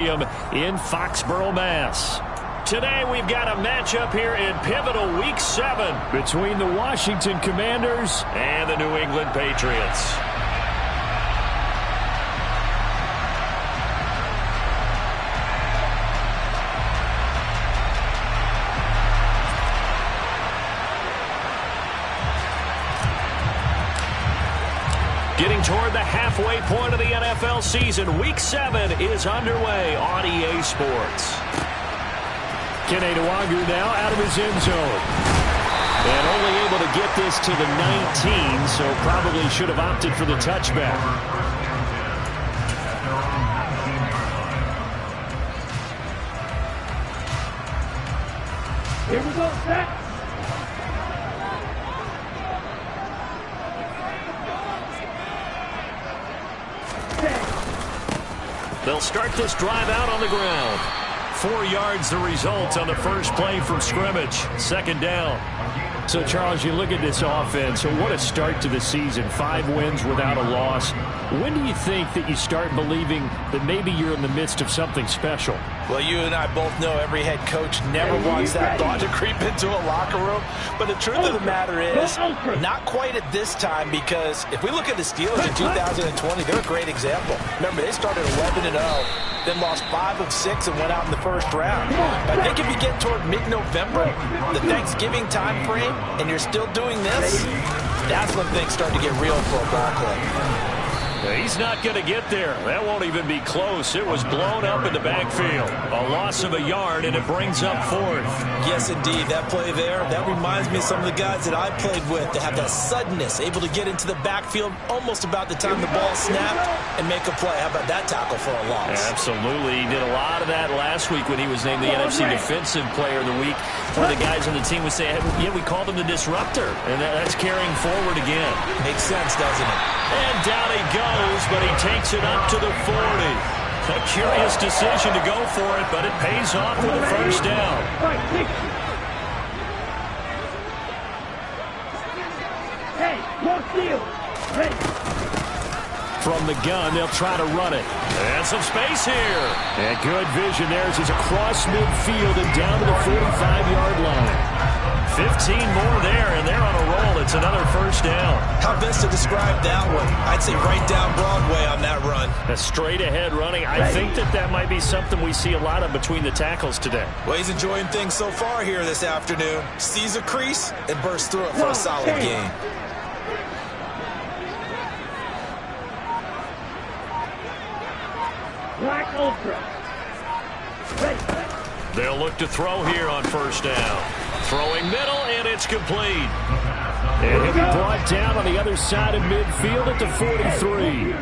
in Foxborough, Mass. Today we've got a matchup here in pivotal Week 7 between the Washington Commanders and the New England Patriots. Getting toward the halfway point of the NFL season, Week 7 is underway on EA Sports. Kene Nwangwu now out of his end zone. And only able to get this to the 19, so probably should have opted for the touchback. Here we go, set. They'll start this drive out on the ground. 4 yards the result on the first play from scrimmage. Second down. So, Charles, you look at this offense, so what a start to the season. 5 wins without a loss. When do you think that you start believing that maybe you're in the midst of something special? Well, you and I both know every head coach never wants that thought to creep into a locker room. But the truth of the matter is, not quite at this time, because if we look at the Steelers in 2020, they're a great example. Remember, they started 11-0, then lost 5 of 6 and went out in the first round. But I think if you get toward mid-November, the Thanksgiving time frame, and you're still doing this, that's when things start to get real for a ball club. He's not going to get there. That won't even be close. It was blown up in the backfield. A loss of a yard, and it brings up 4th. Yes, indeed. That play there, that reminds me of some of the guys that I played with that have that suddenness, able to get into the backfield almost about the time the ball snapped and make a play. How about that tackle for a loss? Absolutely. He did a lot of that last week when he was named the NFC Defensive Player of the Week. One of the guys on the team would say, yeah, we called him the disruptor, and that's carrying forward again. Makes sense, doesn't it? And down he goes, but he takes it up to the 40. A curious decision to go for it, but it pays off with a first down. Hey, more steal. Ready. From the gun, they'll try to run it. And some space here. And good vision. Theirs is across midfield and down to the 45-yard line. 15 more there, and they're on a roll. It's another first down. How best to describe that one? I'd say right down Broadway on that run. A straight-ahead running. I think that might be something we see a lot of between the tackles today. Well, he's enjoying things so far here this afternoon. Sees a crease and bursts through it for a solid game. Black Ultra. Ready. They'll look to throw here on first down. Throwing middle, and it's complete. And he'll be brought down on the other side of midfield at the 43.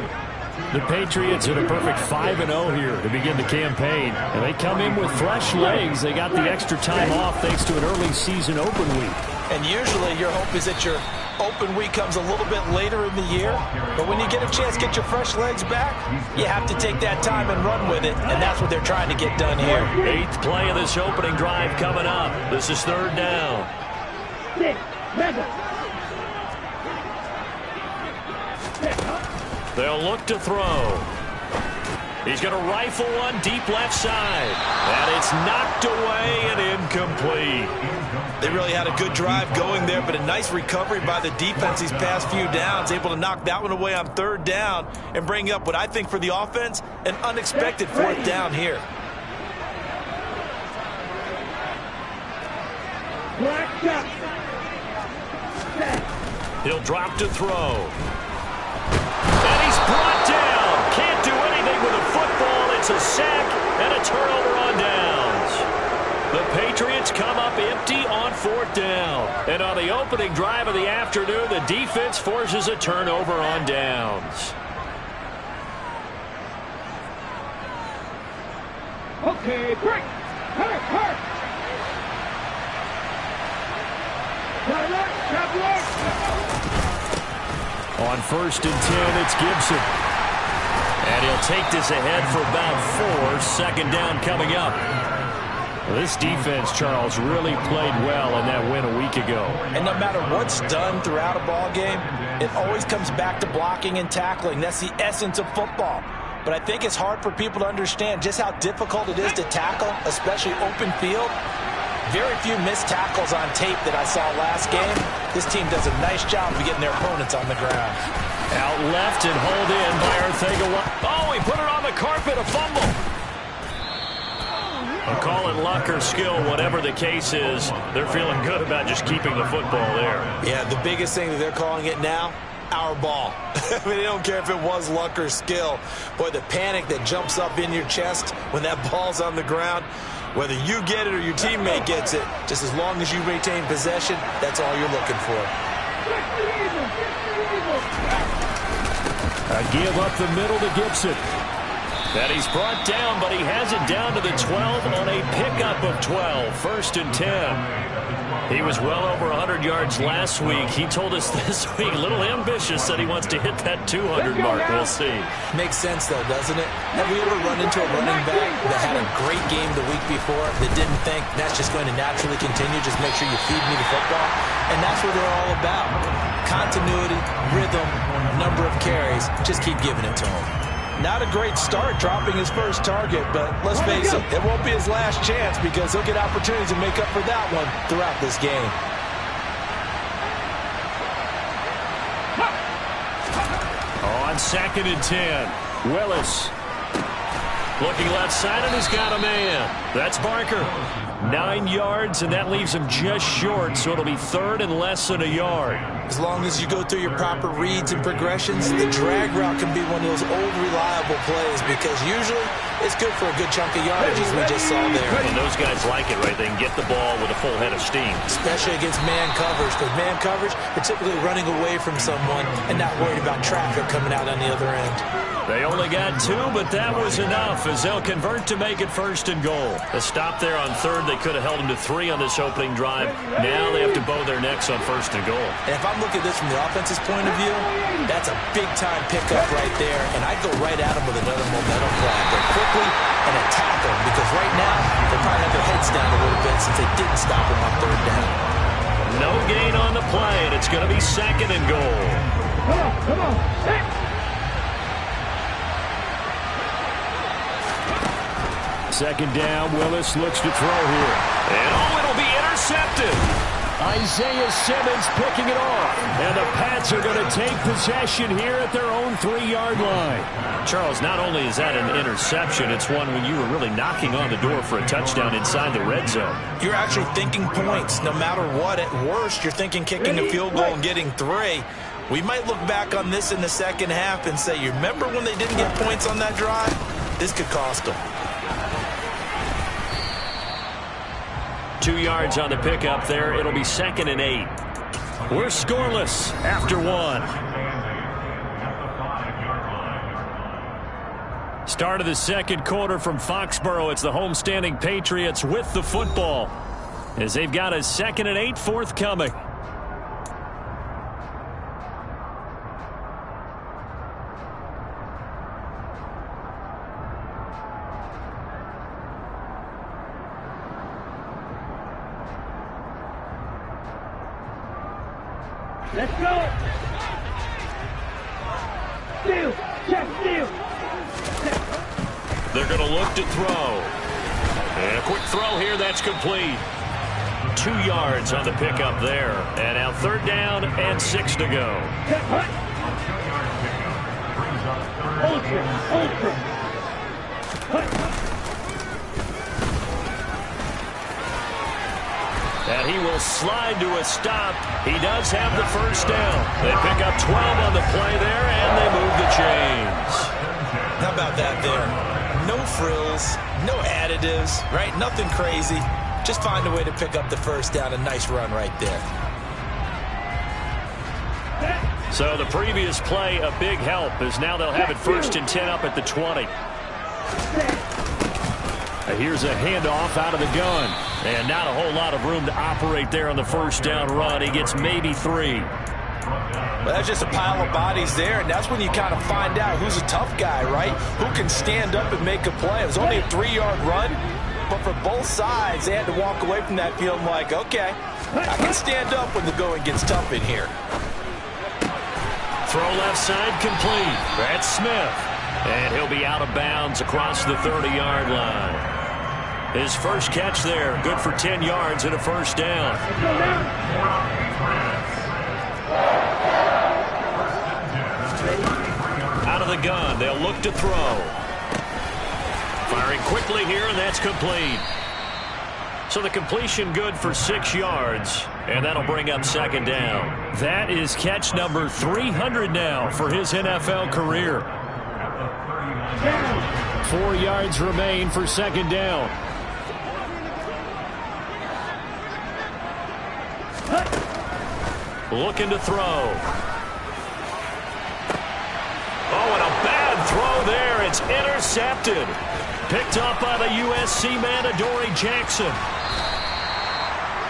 The Patriots in a perfect 5-0 here to begin the campaign. And they come in with fresh legs. They got the extra time off thanks to an early season open week. And usually your hope is that your open week comes a little bit later in the year. But when you get a chance to get your fresh legs back, you have to take that time and run with it. And that's what they're trying to get done here. 8th play of this opening drive coming up. This is 3rd down. They'll look to throw. He's going to rifle one deep left side. And it's knocked away and incomplete. They really had a good drive going there, but a nice recovery by the defense these past few downs, able to knock that one away on 3rd down and bring up what I think for the offense, an unexpected 4th down here. He'll drop to throw. And he's brought down. Can't do anything with a football. It's a sack and a turnover on downs. The Patriots come up empty on 4th down. And on the opening drive of the afternoon, the defense forces a turnover on downs. Okay, break. Hurt. On 1st and 10, it's Gibson. And he'll take this ahead for about 4. Second down coming up. This defense, Charles, really played well in that win a week ago. And no matter what's done throughout a ball game, it always comes back to blocking and tackling. That's the essence of football. but I think it's hard for people to understand just how difficult it is to tackle, especially open field. Very few missed tackles on tape that I saw last game. This team does a nice job of getting their opponents on the ground. Out left and hauled in by Arcega. Oh, he put it on the carpet, a fumble. I'll call it luck or skill, whatever the case is. They're feeling good about just keeping the football there. Yeah, the biggest thing that they're calling it now, our ball. I mean, they don't care if it was luck or skill. Boy, the panic that jumps up in your chest when that ball's on the ground, whether you get it or your teammate gets it, just as long as you retain possession, that's all you're looking for. A give up the middle to Gibson. That he's brought down, but he has it down to the 12 on a pickup of 12. 1st and 10. He was well over 100 yards last week. He told us this week, a little ambitious, that he wants to hit that 200 mark. We'll see. Makes sense, though, doesn't it? Have we ever run into a running back that had a great game the week before that didn't think that's just going to naturally continue, just make sure you feed me the football? And that's what they're all about. Continuity, rhythm, number of carries. Just keep giving it to him. Not a great start dropping his first target, but let's face it, it won't be his last chance because he'll get opportunities to make up for that one throughout this game. On 2nd and 10, Willis. Looking left side, and he's got a man. That's Barker. 9 yards, and that leaves him just short, so it'll be 3rd and less than a yard. As long as you go through your proper reads and progressions, the drag route can be one of those old reliable plays because usually it's good for a good chunk of yardage, as we just saw there. And those guys like it, right? They can get the ball with a full head of steam. Especially against man coverage, because man coverage, they're typically running away from someone and not worried about traffic coming out on the other end. They only got 2, but that was enough as they'll convert to make it 1st and goal. A stop there on 3rd. They could have held them to 3 on this opening drive. Now they have to bow their necks on 1st and goal. And if I'm looking at this from the offense's point of view, that's a big-time pickup right there, and I'd go right at them with another momentum play. Go quickly and attack them, because right now they probably have their heads down a little bit since they didn't stop them on 3rd down. No gain on the play, and it's going to be 2nd and goal. Come on, set. 2nd down, Willis looks to throw here. And oh, it'll be intercepted. Isaiah Simmons picking it off. And the Pats are going to take possession here at their own 3-yard line. Charles, not only is that an interception, it's one when you were really knocking on the door for a touchdown inside the red zone. You're actually thinking points no matter what. At worst, you're thinking kicking a field goal and getting 3. We might look back on this in the second half and say, you remember when they didn't get points on that drive? This could cost them. 2 yards on the pickup there. It'll be 2nd and 8. We're scoreless after 1. Start of the 2nd quarter from Foxborough. It's the homestanding Patriots with the football as they've got a 2nd and 8 forthcoming. Let's go. Steal. Check steal. They're going to look to throw. And a quick throw here. That's complete. 2 yards on the pickup there. And now 3rd down and 6 to go. Ultra. And he will slide to a stop. He does have the 1st down. They pick up 12 on the play there, and they move the chains. How about that there? No frills, no additives, right? Nothing crazy. Just find a way to pick up the 1st down. A nice run right there. So the previous play, a big help, as now they'll have it 1st and 10 up at the 20. Here's a handoff out of the gun. And not a whole lot of room to operate there on the 1st down run. He gets maybe 3. Well, that's just a pile of bodies there, and that's when you kind of find out who's a tough guy, right? Who can stand up and make a play. It was only a 3-yard run, but for both sides, they had to walk away from that feeling like, okay, I can stand up when the going gets tough in here. Throw left side complete. That's Smith. And he'll be out of bounds across the 30-yard line. His first catch there, good for 10 yards and a first down. Out of the gun, they'll look to throw. Firing quickly here, and that's complete. So the completion good for 6 yards, and that'll bring up second down. That is catch number 300 now for his NFL career. 4 yards remain for second down. Looking to throw. Oh, and a bad throw there. It's intercepted. Picked up by the USC man, Adoree Jackson.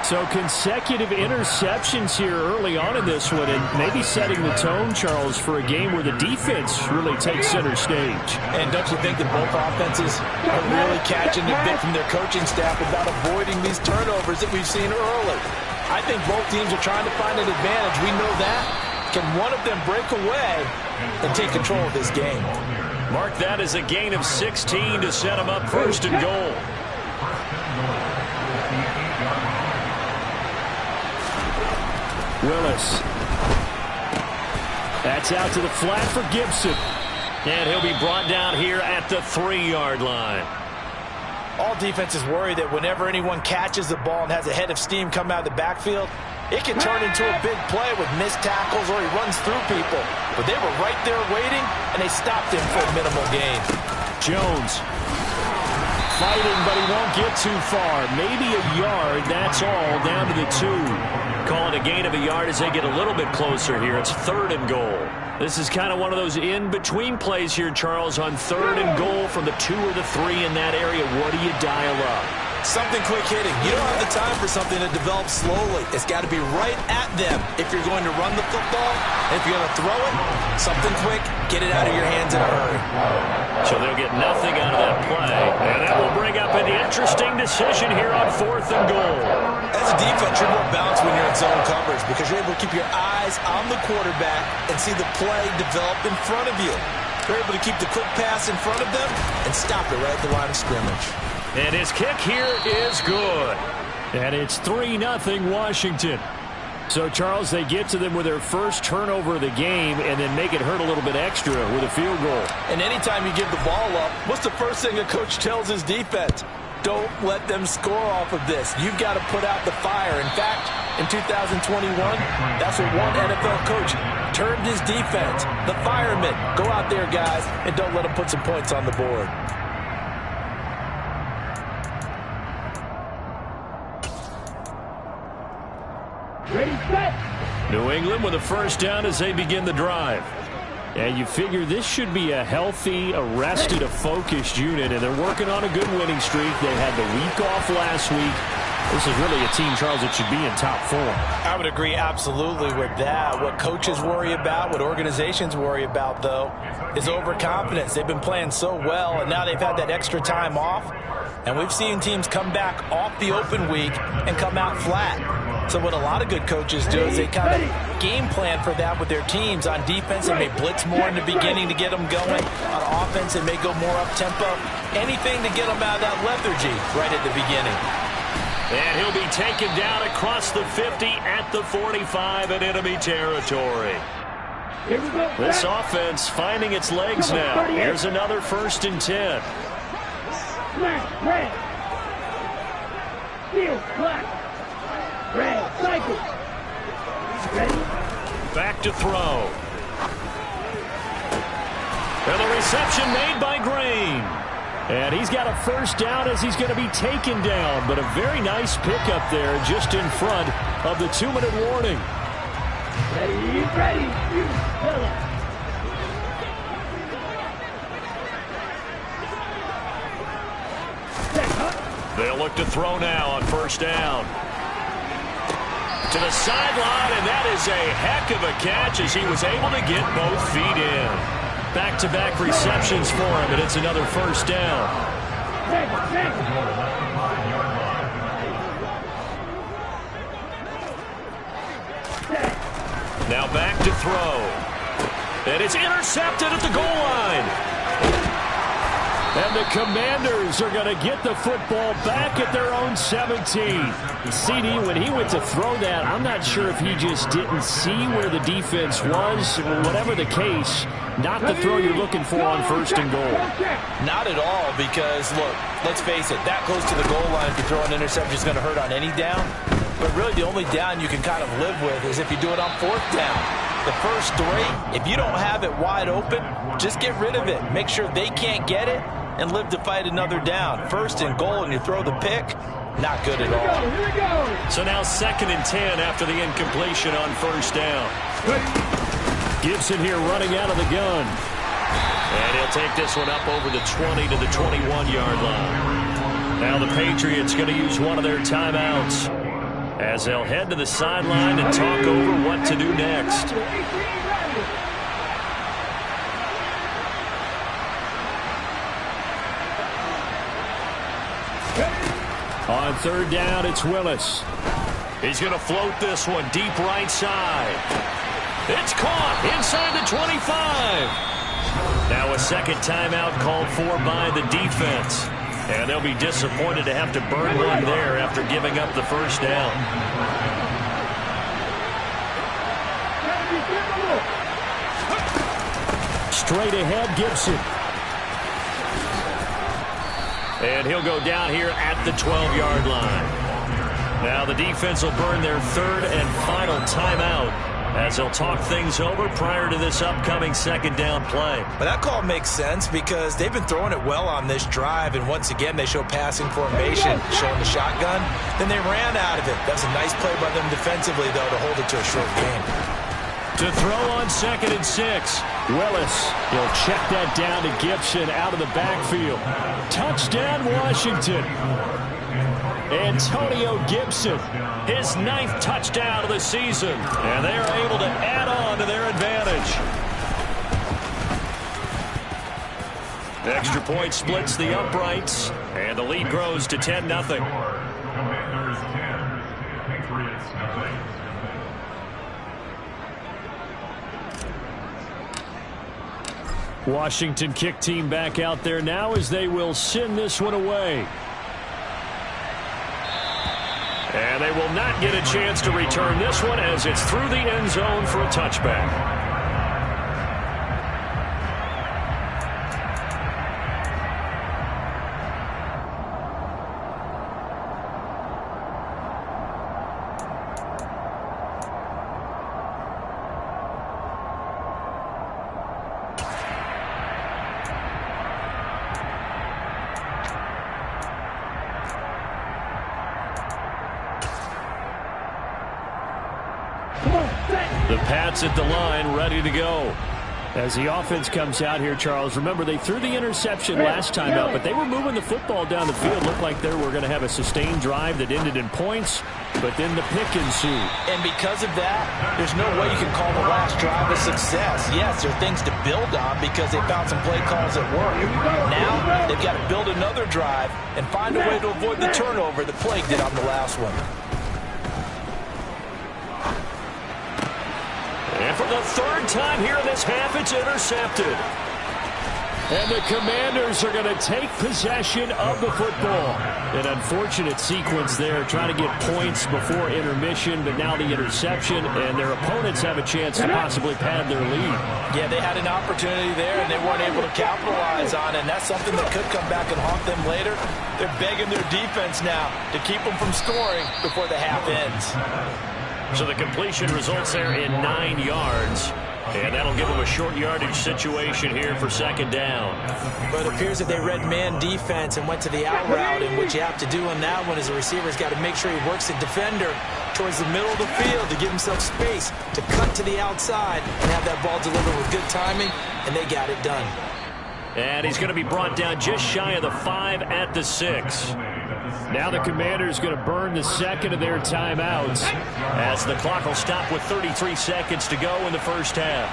So consecutive interceptions here early on in this one, and maybe setting the tone, Charles, for a game where the defense really takes center stage. And don't you think that both offenses are really catching the bit from their coaching staff about avoiding these turnovers that we've seen early? I think both teams are trying to find an advantage. We know that. Can one of them break away and take control of this game? Mark that as a gain of 16 to set them up first and goal. Willis. That's out to the flat for Gibson. And he'll be brought down here at the 3-yard line. All defenses worry that whenever anyone catches the ball and has a head of steam come out of the backfield, it can turn into a big play with missed tackles or he runs through people. But they were right there waiting, and they stopped him for a minimal gain. Jones fighting, but he won't get too far. Maybe a yard, that's all, down to the 2. Call it a gain of a yard as they get a little bit closer here. It's 3rd and goal. This is kind of one of those in-between plays here, Charles, on 3rd and goal from the 2 or the 3 in that area. What do you dial up? Something quick hitting. You don't have the time for something to develop slowly. It's got to be right at them if you're going to run the football. And if you're going to throw it, something quick, get it out of your hands in a hurry. So they'll get nothing out of that play. And that will bring up an interesting decision here on 4th and goal. As a defense, you're more balanced when you're in zone coverage because you're able to keep your eyes on the quarterback and see the play develop in front of you. You're able to keep the quick pass in front of them and stop it right at the line of scrimmage. And his kick here is good. And it's 3-0 Washington. So, Charles, they get to them with their first turnover of the game and then make it hurt a little bit extra with a field goal. And anytime you give the ball up, what's the first thing a coach tells his defense? Don't let them score off of this. You've got to put out the fire. In fact, in 2021, that's what one NFL coach termed his defense. The firemen. Go out there, guys, and don't let them put some points on the board. Ready, set. New England with a first down as they begin the drive. And you figure this should be a healthy, arrested, a focused unit, and they're working on a good winning streak. They had the week off last week. This is really a team, Charles, that should be in top form. I would agree absolutely with that. What coaches worry about, what organizations worry about, though, is overconfidence. They've been playing so well, and now they've had that extra time off. And we've seen teams come back off the open week and come out flat. So what a lot of good coaches do is they kind of game plan for that with their teams. On defense, they may blitz more in the beginning to get them going. On offense, they may go more up-tempo. Anything to get them out of that lethargy right at the beginning. And he'll be taken down across the 50 at the 45 in enemy territory. Here we go. This offense finding its legs now. Here's another 1st and 10. Smash, red. Steal, black. Red, cycle. Ready? Back to throw. And the reception made by Green. And he's got a first down as he's going to be taken down. But a very nice pickup there just in front of the 2-minute warning. Ready, ready. You fella. They'll look to throw now on first down. To the sideline, and that is a heck of a catch as he was able to get both feet in. Back-to-back receptions for him, and it's another first down. Now back to throw. And it's intercepted at the goal line. And the Commanders are going to get the football back at their own 17. CD, when he went to throw that, I'm not sure if he just didn't see where the defense was. Whatever the case, not the throw you're looking for on 1st and goal. Not at all, because, look, let's face it, that close to the goal line, if you throw an interception, is going to hurt on any down. But really, the only down you can kind of live with is if you do it on 4th down. The first 3, if you don't have it wide open, just get rid of it. Make sure they can't get it and live to fight another down. 1st and goal, and you throw the pick, not good at all. Here we go. So now 2nd and 10 after the incompletion on 1st down. Gibson here running out of the gun. And he'll take this one up over the 20 to the 21-yard line. Now the Patriots going to use one of their timeouts as they'll head to the sideline and talk over what to do next. On 3rd down, it's Willis. He's going to float this one deep right side. It's caught inside the 25. Now a 2nd timeout called for by the defense. And they'll be disappointed to have to burn one there after giving up the 1st down. Straight ahead, Gibson. And he'll go down here at the 12-yard line. Now the defense will burn their 3rd and final timeout as they'll talk things over prior to this upcoming 2nd down play. But that call makes sense because they've been throwing it well on this drive, and once again they show passing formation, showing the shotgun. Then they ran out of it. That was a nice play by them defensively, though, to hold it to a short game. To throw on 2nd and 6, Willis. He'll check that down to Gibson out of the backfield. Touchdown, Washington. Antonio Gibson, his 9th touchdown of the season. And they are able to add on to their advantage. Extra point splits the uprights, and the lead grows to 10-0. Commanders 10, Patriots nothing. Washington kick team back out there now as they will send this one away. And they will not get a chance to return this one as it's through the end zone for a touchback. The Pats at the line, ready to go. As the offense comes out here, Charles, remember they threw the interception last time out, but they were moving the football down the field. Looked like they were going to have a sustained drive that ended in points, but then the pick ensued. And because of that, there's no way you can call the last drive a success. Yes, there are things to build on because they found some play calls that work. Now they've got to build another drive and find a way to avoid the turnover that plagued it on the last one. And for the 3rd time here in this half, it's intercepted. And the Commanders are going to take possession of the football. An unfortunate sequence there, trying to get points before intermission, but now the interception, and their opponents have a chance to possibly pad their lead. Yeah, they had an opportunity there, and they weren't able to capitalize on it, and that's something that could come back and haunt them later. They're begging their defense now to keep them from scoring before the half ends. So the completion results there in 9 yards. And that'll give them a short yardage situation here for 2nd down. But it appears that they read man defense and went to the out route. And what you have to do on that one is the receiver's got to make sure he works the defender towards the middle of the field to give himself space to cut to the outside and have that ball delivered with good timing. And they got it done. And he's going to be brought down just shy of the 5 at the 6. Now the Commanders going to burn the 2nd of their timeouts as the clock will stop with 33 seconds to go in the 1st half.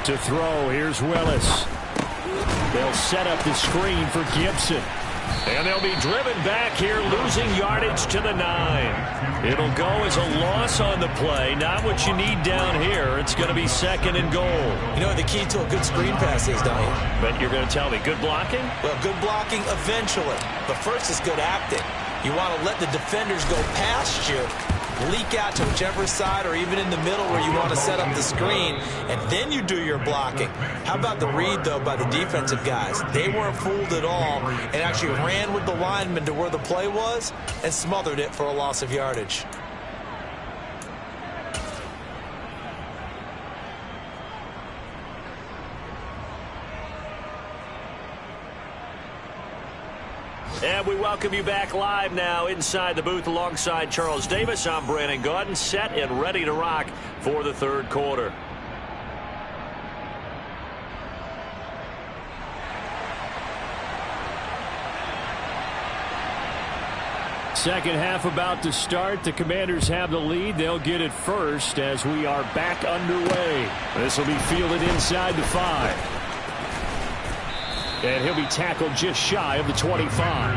To throw, here's Willis. They'll set up the screen for Gibson. And they'll be driven back here, losing yardage to the 9. It'll go as a loss on the play. Not what you need down here. It's going to be 2nd and goal. You know what the key to a good screen pass is, don't you? But you're going to tell me, good blocking? Well, good blocking eventually. But first is good acting. You want to let the defenders go past you, leak out to whichever side or even in the middle where you want to set up the screen, and then you do your blocking. How about the read, though, by the defensive guys? They weren't fooled at all and actually ran with the lineman to where the play was and smothered it for a loss of yardage. And we welcome you back live now inside the booth alongside Charles Davis. I'm Brandon Gaudin, set and ready to rock for the 3rd quarter. Second half about to start. The Commanders have the lead. They'll get it first as we are back underway. This will be fielded inside the 5. And he'll be tackled just shy of the 25.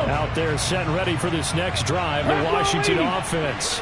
Out there set and ready for this next drive, the Washington offense.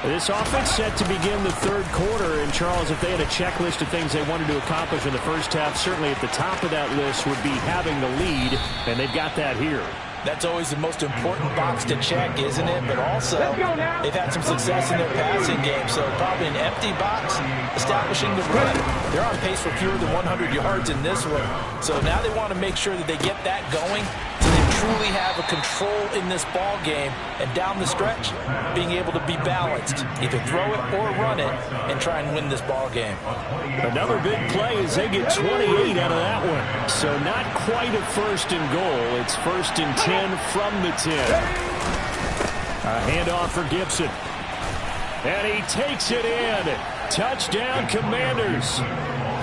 This offense set to begin the 3rd quarter. And, Charles, if they had a checklist of things they wanted to accomplish in the first half, certainly at the top of that list would be having the lead, and they've got that here. That's always the most important box to check, isn't it? But also, they've had some success in their passing game, so probably an empty box establishing the run. They're on pace for fewer than 100 yards in this one. So now they want to make sure that they get that going so they truly have a control in this ball game and down the stretch, being able to be balanced. Either throw it or run it and try and win this ball game. Another big play as they get 28 out of that one. So not quite a 1st and goal. It's 1st and 10 from the 10. A handoff for Gibson. And he takes it in. Touchdown, Commanders.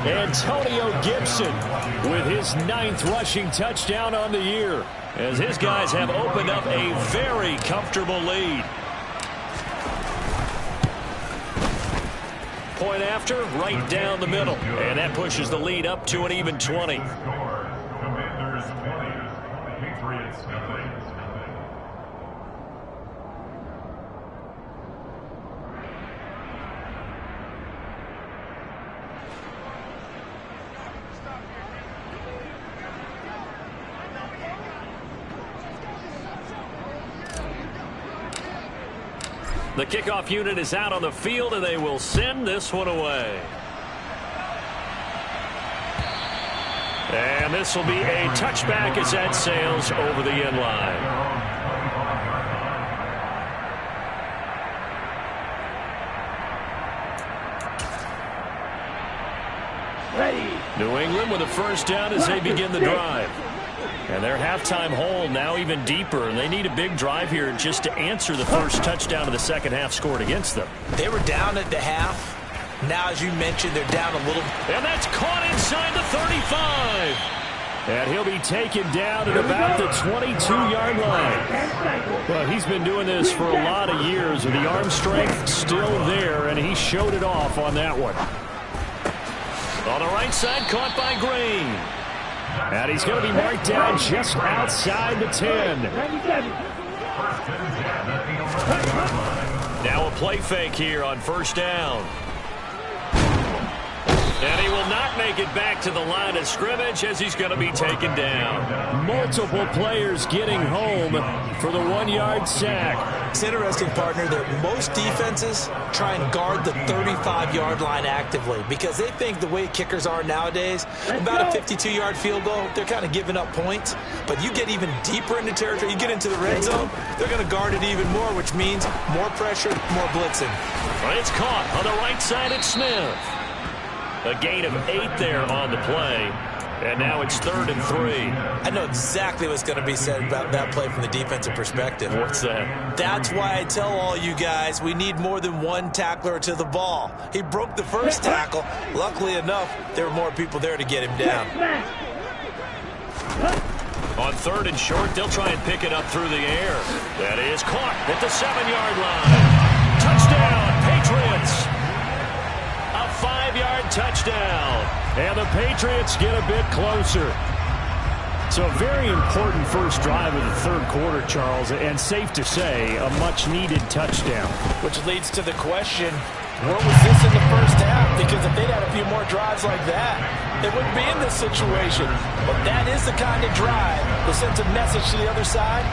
Antonio Gibson with his 9th rushing touchdown on the year, as his guys have opened up a very comfortable lead. Point after, right down the middle. And that pushes the lead up to an even 20. Commanders 20, Patriots nothing. The kickoff unit is out on the field, and they will send this one away. And this will be a touchback as that sails over the end line. Ready. New England with a 1st down as they begin the drive. And their halftime hole now even deeper, and they need a big drive here just to answer the first touchdown of the 2nd half scored against them. They were down at the half. Now, as you mentioned, they're down a little. And that's caught inside the 35. And he'll be taken down at about the 22-yard line. Well, he's been doing this for a lot of years, and the arm strength still there, and he showed it off on that one. On the right side, caught by Green. And he's going to be marked down just outside the 10. Now a play fake here on 1st down. And he will not make it back to the line of scrimmage as he's going to be taken down. Multiple players getting home for the 1-yard sack. It's interesting, partner, that most defenses try and guard the 35-yard line actively because they think the way kickers are nowadays, about a 52-yard field goal, they're kind of giving up points. But you get even deeper into territory, you get into the red zone, they're going to guard it even more, which means more pressure, more blitzing. It's caught on the right side at Smith. A gain of 8 there on the play. And now it's 3rd and 3. I know exactly what's going to be said about that play from the defensive perspective. What's that? That's why I tell all you guys we need more than one tackler to the ball. He broke the first tackle. Luckily enough, there were more people there to get him down. On 3rd and short, they'll try and pick it up through the air. That is caught at the 7-yard line. Touchdown, Patriots. A 5-yard touchdown. And the Patriots get a bit closer. So a very important first drive of the third quarter, Charles, and safe to say, a much-needed touchdown. Which leads to the question, where was this in the first half? Because if they'd had a few more drives like that, they wouldn't be in this situation. But that is the kind of drive that sends a message to the other side.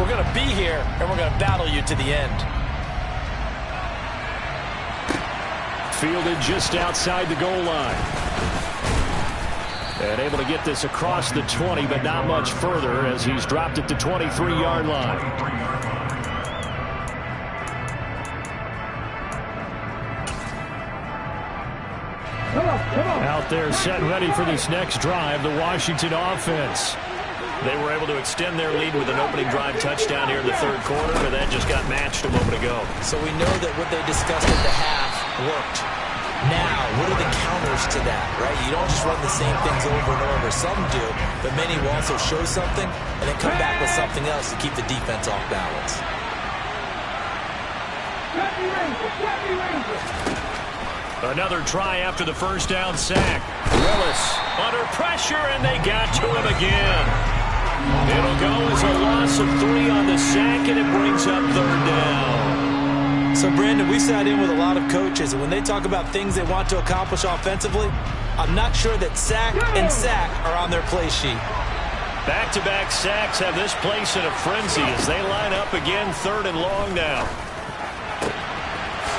We're going to be here, and we're going to battle you to the end. Fielded just outside the goal line. And able to get this across the 20, but not much further as he's dropped it to 23-yard line. Out there set and ready for this next drive, the Washington offense. They were able to extend their lead with an opening drive touchdown here in the third quarter, but that just got matched a moment ago. So we know that what they discussed at the half worked. Now, what are the counters to that, right? You don't just run the same things over and over. Some do, but many will also show something and then come back with something else to keep the defense off balance. Another try after the first down sack. Willis under pressure, and they got to him again. It'll go as a loss of 3 on the sack, and it brings up third down. So, Brandon, we sat in with a lot of coaches, and when they talk about things they want to accomplish offensively, I'm not sure that sack and sack are on their play sheet. Back-to-back sacks have this place in a frenzy as they line up again, third and long now.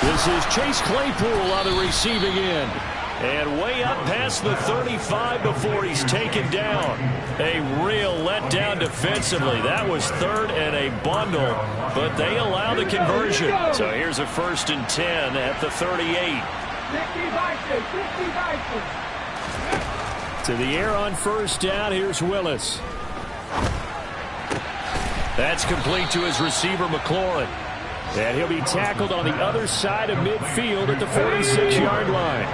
This is Chase Claypool on the receiving end. And way up past the 35 before he's taken down. A real letdown defensively. That was third and a bundle, but they allow the conversion. So here's a 1st and 10 at the 38. To the air on first down, here's Willis. That's complete to his receiver, McLaurin. And he'll be tackled on the other side of midfield at the 46-yard line.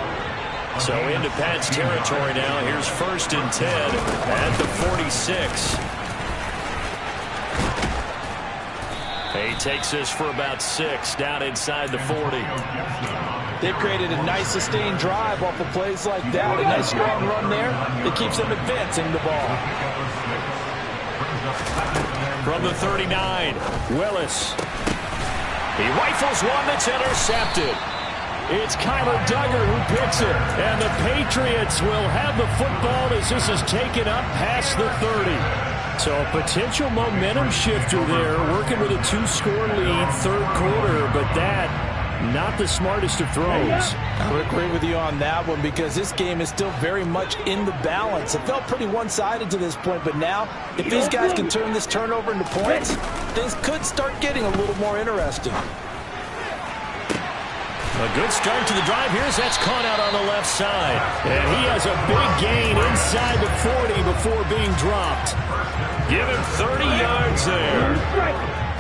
So into Pat's territory now. Here's 1st and 10 at the 46. He takes this for about 6 down inside the 40. They've created a nice sustained drive off of plays like that. A nice strong run there. It keeps them advancing the ball. From the 39, Willis. He rifles one that's intercepted. It's Kyler Duggar who picks it, and the Patriots will have the football as this is taken up past the 30. So a potential momentum shifter there, working with a 2-score lead, third quarter, but that, not the smartest of throws. I would agree with you on that one because this game is still very much in the balance. It felt pretty one-sided to this point, but now, if these guys can turn this turnover into points, things could start getting a little more interesting. A good start to the drive. Here's that's caught out on the left side. And he has a big gain inside the 40 before being dropped. Give him 30 yards there.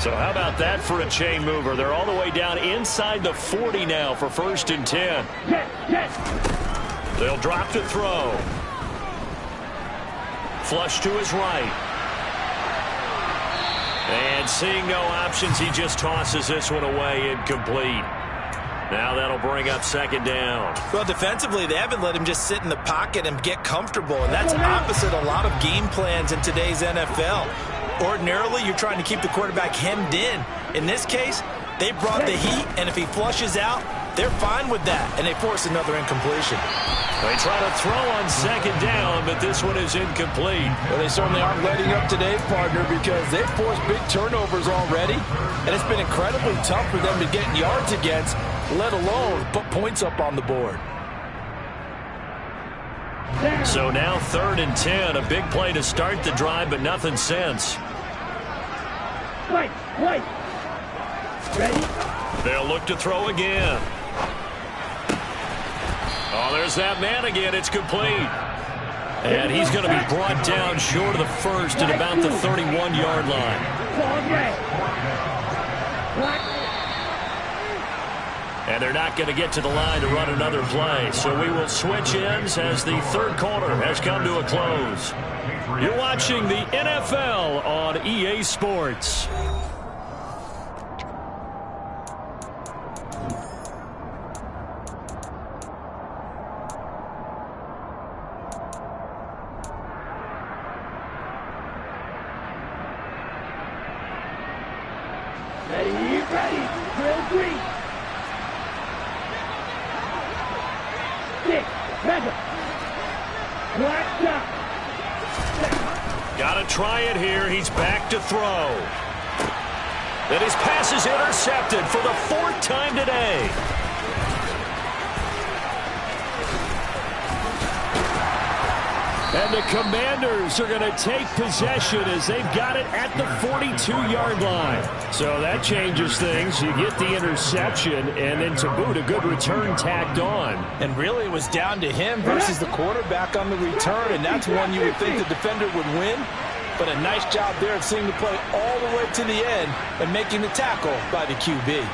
So how about that for a chain mover? They're all the way down inside the 40 now for 1st and 10. They'll drop to throw. Flush to his right. And seeing no options, he just tosses this one away, incomplete. Now that'll bring up 2nd down. Well, defensively, they haven't let him just sit in the pocket and get comfortable, and that's opposite a lot of game plans in today's NFL. Ordinarily, you're trying to keep the quarterback hemmed in. In this case, they brought the heat, and if he flushes out, they're fine with that, and they force another incompletion. They try to throw on 2nd down, but this one is incomplete. Well, they certainly aren't letting up today, partner, because they've forced big turnovers already, and it's been incredibly tough for them to get yards against, let alone put points up on the board. So now 3rd and 10, a big play to start the drive, but nothing since. Ready? They'll look to throw again. Oh, there's that man again. It's complete. And he's going to be brought down short of the first at about the 31-yard line. And they're not going to get to the line to run another play. So we will switch ends as the third quarter has come to a close. You're watching the NFL on EA Sports. Ready. Drill 3. 6. Mega. Black shot. Got to try it here. He's back to throw. And his pass is intercepted for the 4th time today. And the Commanders are going to take possession as they've got it at the 42-yard line. So that changes things. You get the interception, and then to boot, a good return tacked on. And really, it was down to him versus the quarterback on the return, and that's one you would think the defender would win. But a nice job there of seeing the play all the way to the end and making the tackle by the QB.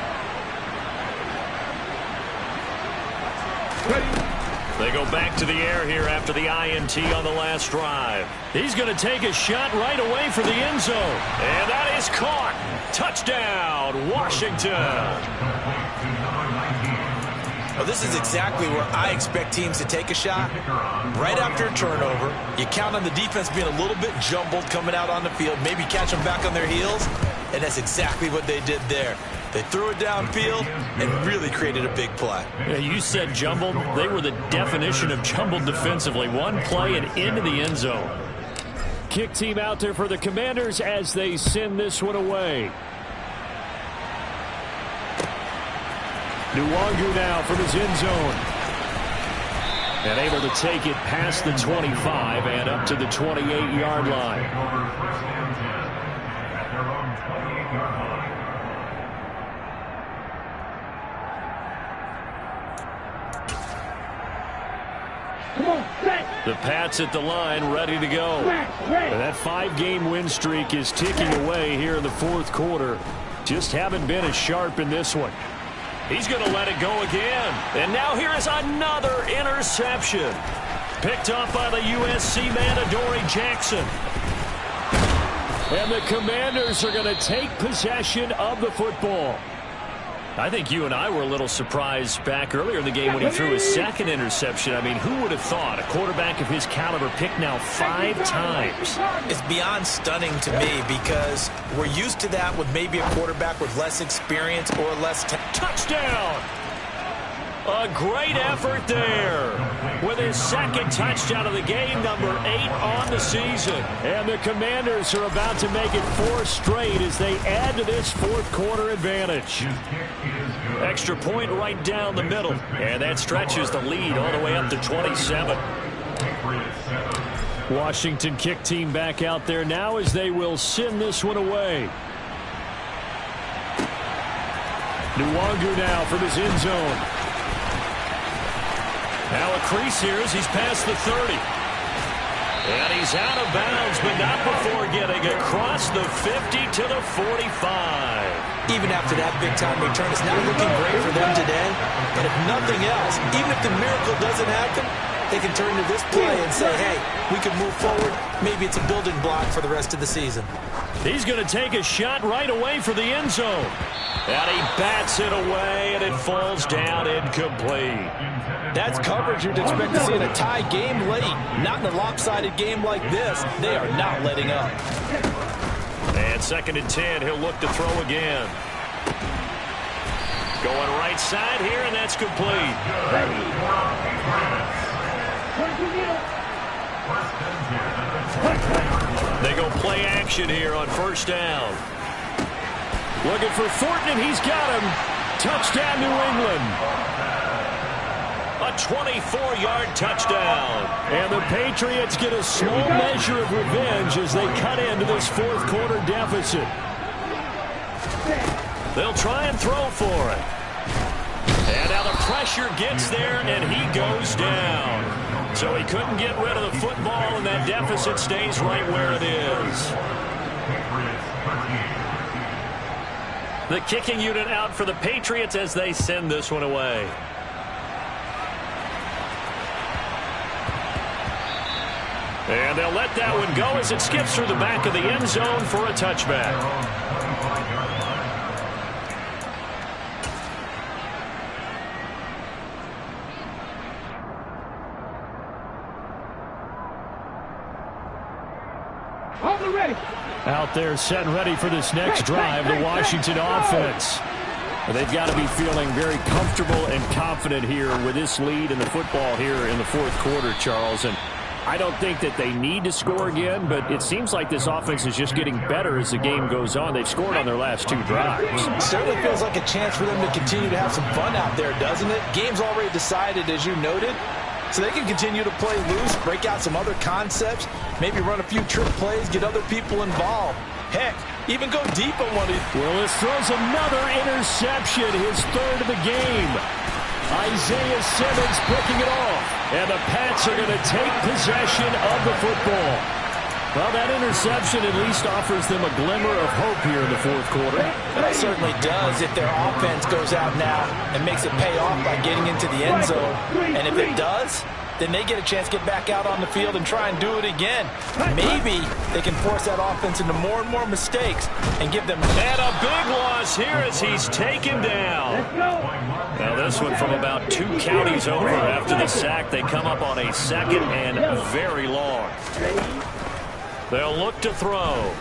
They go back to the air here after the INT on the last drive. He's going to take a shot right away for the end zone. And that is caught. Touchdown, Washington. Well, this is exactly where I expect teams to take a shot. Right after a turnover, you count on the defense being a little bit jumbled coming out on the field, maybe catch them back on their heels, and that's exactly what they did there. They threw it downfield and really created a big play. Yeah, you said jumbled. They were the definition of jumbled defensively. One play and into the end zone. Kick team out there for the Commanders as they send this one away. Nwangu now from his end zone. And able to take it past the 25 and up to the 28-yard line. The Pats at the line, ready to go. And that 5-game win streak is ticking away here in the 4th quarter. Just haven't been as sharp in this one. He's going to let it go again. And now here is another interception. Picked up by the USC man, Adoree Jackson. And the Commanders are going to take possession of the football. I think you and I were a little surprised back earlier in the game when he threw his 2nd interception. I mean, who would have thought a quarterback of his caliber picked now 5 times? It's beyond stunning to me because we're used to that with maybe a quarterback with less experience or less touchdown! A great effort there with his 2nd touchdown of the game, number 8 on the season. And the Commanders are about to make it 4 straight as they add to this 4th quarter advantage. Extra point right down the middle, and that stretches the lead all the way up to 27. Washington kick team back out there now as they will send this one away. Nwangu now from his end zone. Now a crease here as he's past the 30. And he's out of bounds, but not before getting across the 50 to the 45. Even after that big-time return, it's not looking great for them today. But if nothing else, even if the miracle doesn't happen, they can turn to this play and say, hey, we can move forward. Maybe it's a building block for the rest of the season. He's going to take a shot right away for the end zone. And he bats it away, and it falls down incomplete. That's coverage you'd expect to see in a tie game late. Not in a lopsided game like this. They are not letting up. And 2nd and 10, he'll look to throw again. Going right side here, and that's complete. They go play action here on 1st down. Looking for Thornton, and he's got him. Touchdown, New England. A 24-yard touchdown. And the Patriots get a small measure of revenge as they cut into this 4th quarter deficit. They'll try and throw for it. And now the pressure gets there, and he goes down. So he couldn't get rid of the football, and that deficit stays right where it is. The kicking unit out for the Patriots as they send this one away. And they'll let that one go as it skips through the back of the end zone for a touchback. On the ready. Out there set and ready for this next drive, the Washington offense. They've got to be feeling very comfortable and confident here with this lead in the football here in the fourth quarter, Charles. And I don't think that they need to score again, but it seems like this offense is just getting better as the game goes on. They've scored on their last 2 drives. It certainly feels like a chance for them to continue to have some fun out there, doesn't it? Game's already decided, as you noted. So they can continue to play loose, break out some other concepts, maybe run a few trick plays, get other people involved. Heck, even go deep on one of these. Willis throws another interception, his 3rd of the game. Isaiah Simmons picking it off. And the Pats are going to take possession of the football. Well, that interception at least offers them a glimmer of hope here in the fourth quarter. It certainly does if their offense goes out now and makes it pay off by getting into the end zone. And if it does, then they get a chance to get back out on the field and try and do it again. Maybe they can force that offense into more and more mistakes and give them... And a big loss here as he's taken down. Now this one from about 2 counties over after the sack. They come up on a 2nd and very long. They'll look to throw.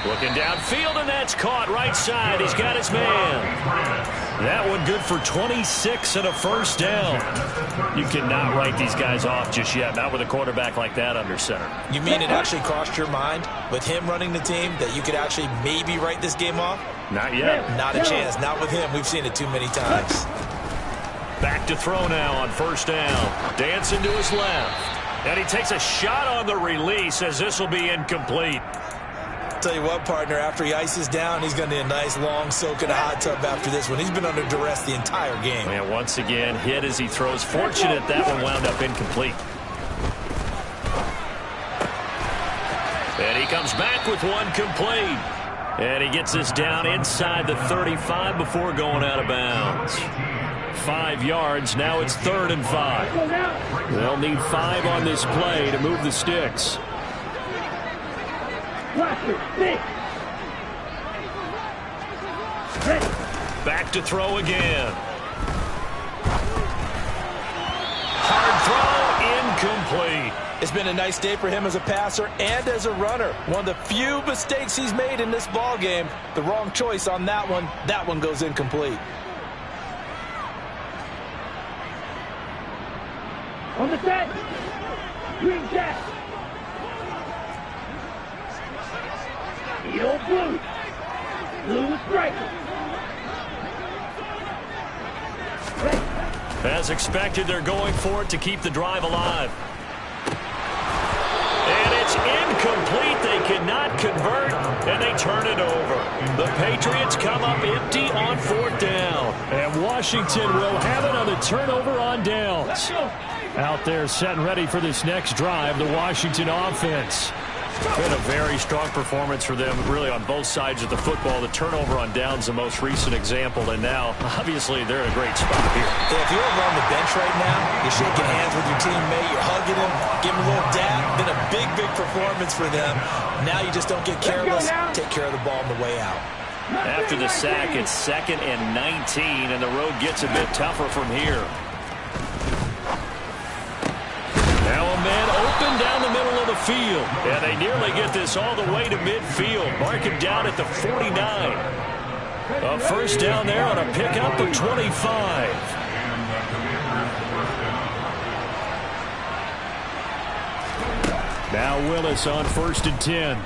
Looking downfield, and that's caught right side. He's got his man. That one good for 26 and a first down. You cannot write these guys off just yet, not with a quarterback like that under center. You mean it actually crossed your mind with him running the team that you could actually maybe write this game off? Not yet. Not a chance. Not with him. We've seen it too many times. Back to throw now on first down. Dancing to his left. And he takes a shot on the release as this will be incomplete. Tell you what, partner, after he ices down, he's going to need a nice long soak in a hot tub after this one. He's been under duress the entire game. And once again, hit as he throws. Fortunate that one wound up incomplete. And he comes back with one complete. And he gets this down inside the 35 before going out of bounds. 5 yards. Now it's 3rd and 5. They'll need 5 on this play to move the sticks. Back to throw again. Hard throw, incomplete. It's been a nice day for him as a passer and as a runner. One of the few mistakes he's made in this ball game. The wrong choice on that one. That one goes incomplete. On the set. Green jack. Yellow blue. Blue striker. As expected, they're going for it to keep the drive alive. And it's incomplete. They cannot convert, and they turn it over. The Patriots come up empty on 4th down. And Washington will have it on the turnover on downs. Out there set and ready for this next drive, the Washington offense. Been a very strong performance for them, really, on both sides of the football. The turnover on downs, the most recent example, and now, obviously, they're in a great spot here. If you're over on the bench right now, you're shaking hands with your teammate, you're hugging him, giving him a little dap. Been a big, big performance for them. Now you just don't get careless. Take care of the ball on the way out. After the sack, it's 2nd and 19, and the road gets a bit tougher from here. Now a man open down the middle of the field. And they nearly get this all the way to midfield. Mark him down at the 49. A first down there on a pickup of 25. Now Willis on 1st and 10.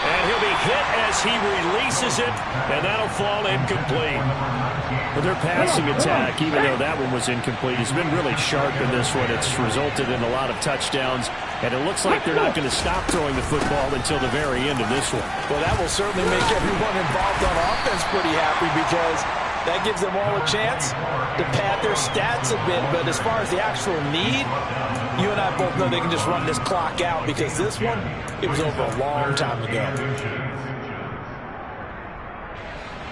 And he'll be hit as he releases it, and that'll fall incomplete. But their passing attack, even though that one was incomplete, has been really sharp in this one. It's resulted in a lot of touchdowns, and it looks like they're not going to stop throwing the football until the very end of this one. Well, that will certainly make everyone involved on offense pretty happy because that gives them all a chance to pad their stats a bit. But as far as the actual need, you and I both know they can just run this clock out because this one, it was over a long time ago.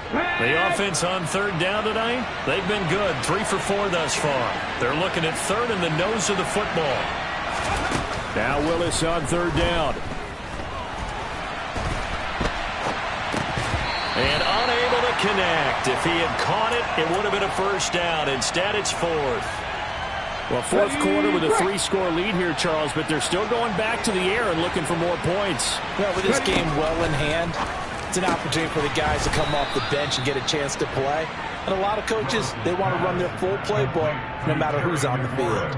The offense on 3rd down tonight, they've been good. 3 for 4 thus far. They're looking at 3rd and the nose of the football. Now Willis on 3rd down. And unable to connect. If he had caught it, it would have been a first down. Instead, it's 4th. Well, fourth quarter with a 3-score lead here, Charles, but they're still going back to the air and looking for more points. Well, with this game well in hand, it's an opportunity for the guys to come off the bench and get a chance to play. And a lot of coaches, they want to run their full playbook no matter who's on the field.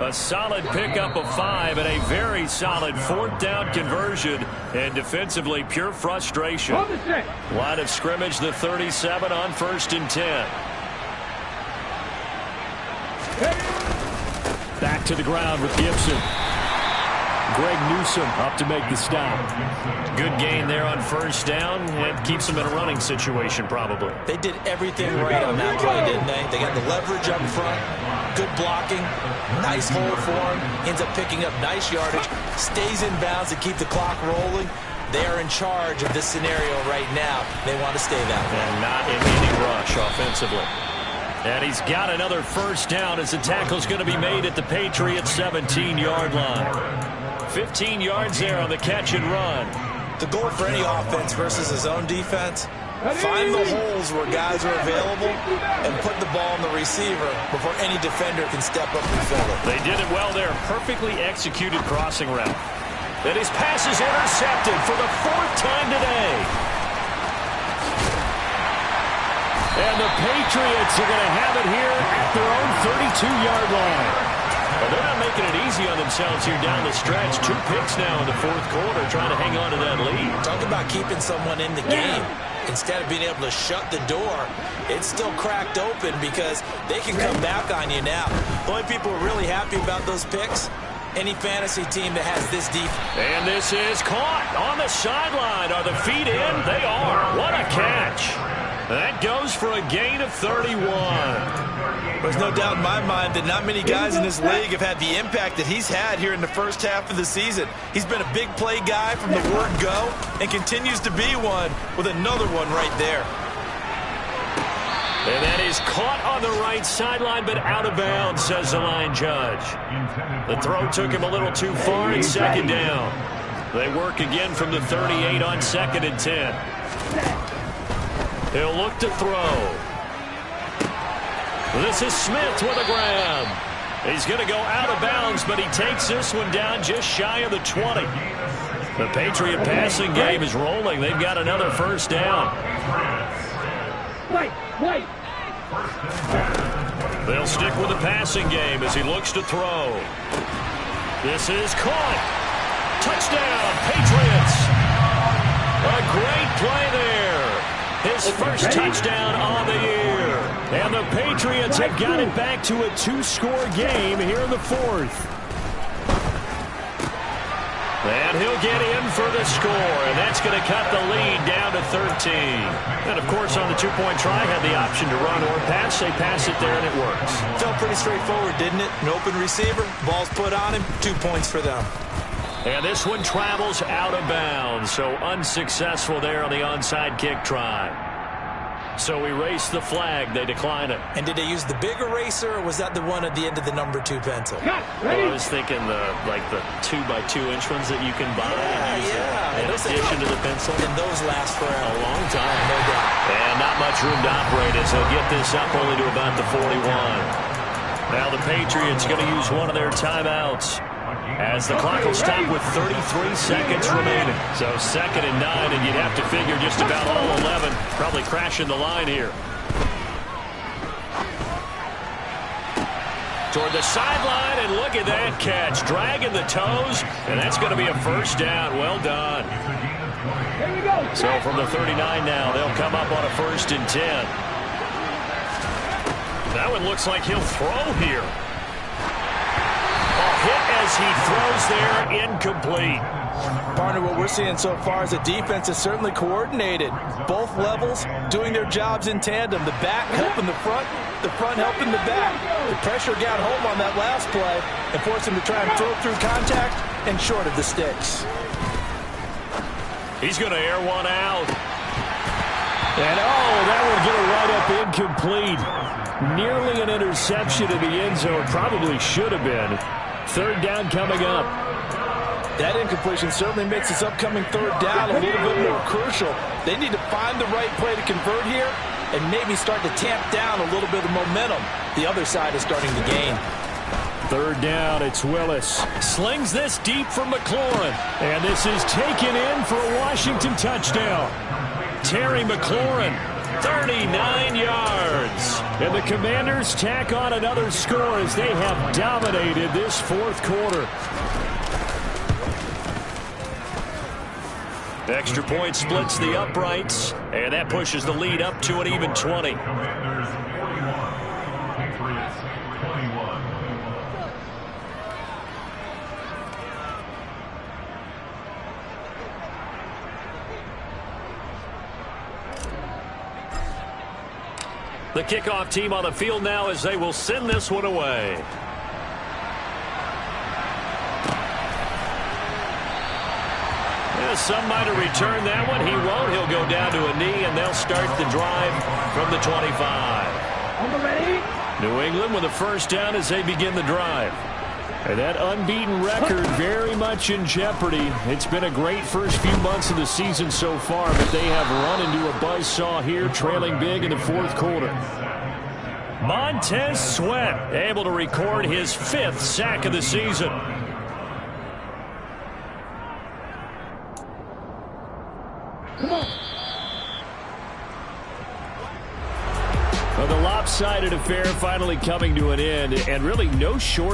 A solid pickup of 5 and a very solid 4th down conversion. And defensively, pure frustration. Line of scrimmage, the 37 on 1st and 10. Back to the ground with Gibson. Greg Newsome up to make the stop. Good gain there on 1st down. And keeps them in a running situation, probably. They did everything right on that play, didn't they? They got the leverage up front. Good blocking. Nice hole for him. Ends up picking up nice yardage. Stays in bounds to keep the clock rolling. They are in charge of this scenario right now. They want to stay that way. And not in any rush offensively. And he's got another 1st down as the tackle's going to be made at the Patriots' 17-yard line. 15 yards there on the catch and run. The goal for any offense versus his own defense, find the holes where guys are available and put the ball in the receiver before any defender can step up and fill it. They did it well there. Perfectly executed crossing route. And his pass is intercepted for the 4th time today. And the Patriots are going to have it here at their own 32-yard line. Well, they're not making it easy on themselves here down the stretch. 2 picks now in the 4th quarter trying to hang on to that lead. Talk about keeping someone in the game. Instead of being able to shut the door, it's still cracked open because they can come back on you now. The only people who are really happy about those picks, any fantasy team that has this deep. And this is caught on the sideline. Are the feet in? They are. What a catch. That goes for a gain of 31. There's no doubt in my mind that not many guys in this league have had the impact that he's had here in the first half of the season. He's been a big play guy from the word go and continues to be one with another one right there. And that is caught on the right sideline, but out of bounds, says the line judge. The throw took him a little too far in 2nd down. They work again from the 38 on 2nd and 10. He'll look to throw. This is Smith with a grab. He's going to go out of bounds, but he takes this one down just shy of the 20. The Patriot passing game is rolling. They've got another 1st down. Wait. They'll stick with the passing game as he looks to throw. This is caught. Touchdown, Patriots. A great play there. His first touchdown on the year. And the Patriots have got it back to a 2-score game here in the 4th. And he'll get in for the score, and that's going to cut the lead down to 13. And, of course, on the 2-point try, had the option to run or pass. They pass it there, and it works. Felt pretty straightforward, didn't it? An open receiver, ball's put on him, 2 points for them. And this one travels out of bounds, so unsuccessful there on the onside kick try. So erase the flag. They decline it. And did they use the big eraser, or was that the one at the end of the number 2 pencil? Well, I was thinking the 2x2-inch ones that you can buy. In addition to the pencil. And those last for a long time. No doubt. And not much room to operate as they'll get this up only to about the 41. Now the Patriots going to use one of their timeouts, as the clock will stop with 33 seconds remaining. So 2nd and 9, and you'd have to figure just about all 11 probably crashing the line here. Toward the sideline, and look at that catch. Dragging the toes, and that's going to be a 1st down. Well done. So from the 39 now, they'll come up on a 1st and 10. That one looks like he'll throw here. Hit as he throws there, incomplete. Partner, what we're seeing so far is the defense is certainly coordinated. Both levels doing their jobs in tandem. The back helping the front helping the back. The pressure got home on that last play and forced him to try and throw through contact and short of the sticks. He's going to air one out. And that would get a right up incomplete. Nearly an interception in the end zone. Probably should have been. 3rd down coming up. That incompletion certainly makes this upcoming 3rd down a little bit more crucial. They need to find the right play to convert here and maybe start to tamp down a little bit of momentum the other side is starting to gain. Third down, it's Willis. Slings this deep from McLaurin. And this is taken in for a Washington touchdown. Terry McLaurin, 39 yards. And the Commanders tack on another score as they have dominated this fourth quarter. Extra point splits the uprights, and that pushes the lead up to an even 20. Commanders 41, Patriots 21. The kickoff team on the field now as they will send this one away. Some might have returned that one. He won't. He'll go down to a knee, and they'll start the drive from the 25. New England with a first down as they begin the drive. And that unbeaten record very much in jeopardy. It's been a great first few months of the season so far, but they have run into a buzzsaw here, trailing big in the fourth quarter. Montez Sweat able to record his 5th sack of the season. Well, the lopsided affair finally coming to an end, and really no shortage